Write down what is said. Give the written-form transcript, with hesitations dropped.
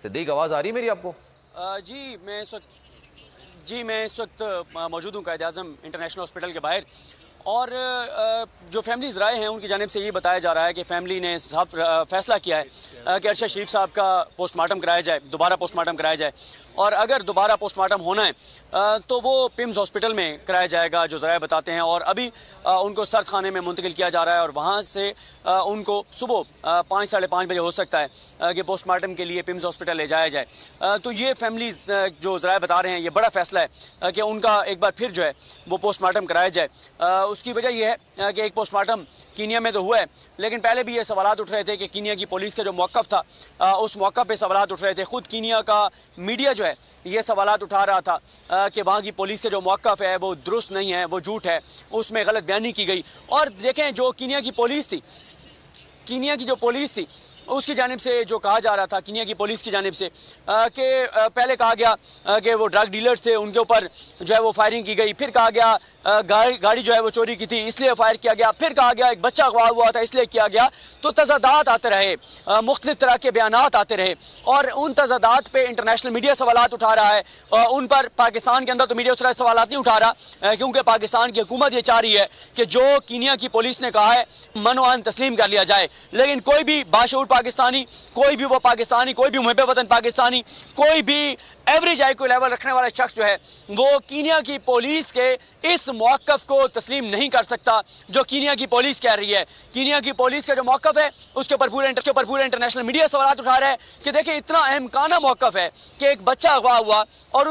सिद्दीक, आवाज़ आ रही है मेरी आपको? जी मैं इस वक्त मौजूद हूँ कायद-ए-आज़म इंटरनेशनल हॉस्पिटल के बाहर। और जो फैमिलीज़ राय हैं उनकी जानिब से ये बताया जा रहा है कि फ़ैमिली ने फैसला किया है कि अरशद शरीफ साहब का पोस्टमार्टम कराया जाए, दोबारा पोस्टमार्टम कराया जाए। और अगर दोबारा पोस्टमार्टम होना है तो वो पिम्स हॉस्पिटल में कराया जाएगा, जो ज़राए बताते हैं। और अभी उनको सर्द खाने में मुंतकिल किया जा रहा है और वहाँ से उनको सुबह 5 साढ़े 5 बजे हो सकता है कि पोस्टमार्टम के लिए पिम्स हॉस्पिटल ले जाया जाए। तो ये फैमिलीज़ जो ज़राए बता रहे हैं, ये बड़ा फैसला है कि उनका एक बार फिर जो है वो पोस्टमार्टम कराया जाए। उसकी वजह यह है कि एक पोस्टमार्टम कीनिया में तो हुआ है, लेकिन पहले भी ये सवालात उठ रहे थे कि कीनिया की पुलिस का जो मौक़िफ़ था, उस मौक़िफ़ पे सवालात उठ रहे थे। ख़ुद कीनिया का मीडिया जो है ये सवालात उठा रहा था कि वहाँ की पुलिस का जो मौक़िफ़ है वो दुरुस्त नहीं है, वो झूठ है, उसमें गलत बयानी की गई। और देखें, जो कीनिया की पुलिस थी, कीनिया की जो पुलिस थी उसकी जानिब से जो कहा जा रहा था, कीनिया की पुलिस की जानिब से कि पहले कहा गया कि वो ड्रग डीलर्स थे, उनके ऊपर जो है वो फायरिंग की गई। फिर कहा गया गाड़ी जो है वो चोरी की थी इसलिए फायर किया गया। फिर कहा गया एक बच्चा अगवा हुआ था इसलिए किया गया। तो तज़ादात आते रहे, मुख्तलिफ तरह के बयानात आते रहे और उन तज़ादात पे इंटरनेशनल मीडिया सवालात उठा रहा है। उन पर पाकिस्तान के अंदर तो मीडिया उस तरह सवालात नहीं उठा रहा, क्योंकि पाकिस्तान की हुकूमत ये चाह रही है कि जो कीनिया की पुलिस ने कहा है मनोआन तस्लीम कर लिया जाए। लेकिन कोई भी बाशऊर पाकिस्तानी, कोई भी वो पाकिस्तानी, कोई भी मुहब्बे वतन पाकिस्तानी, कोई भी एवरेज आईक्यू लेवल रखने वाला शख्स जो है वो कीनिया की पुलिस के इस मौक़िफ़ को तस्लीम नहीं कर सकता जो कीनिया की पुलिस कह रही है। कीनिया की पुलिस का जो मौक़िफ़ है उसके ऊपर पूरे इंटरनेशनल मीडिया सवाल उठा रहा है कि देखिए, इतना अहमकाना मौक़िफ़ है कि एक बच्चा अगवा हुआ और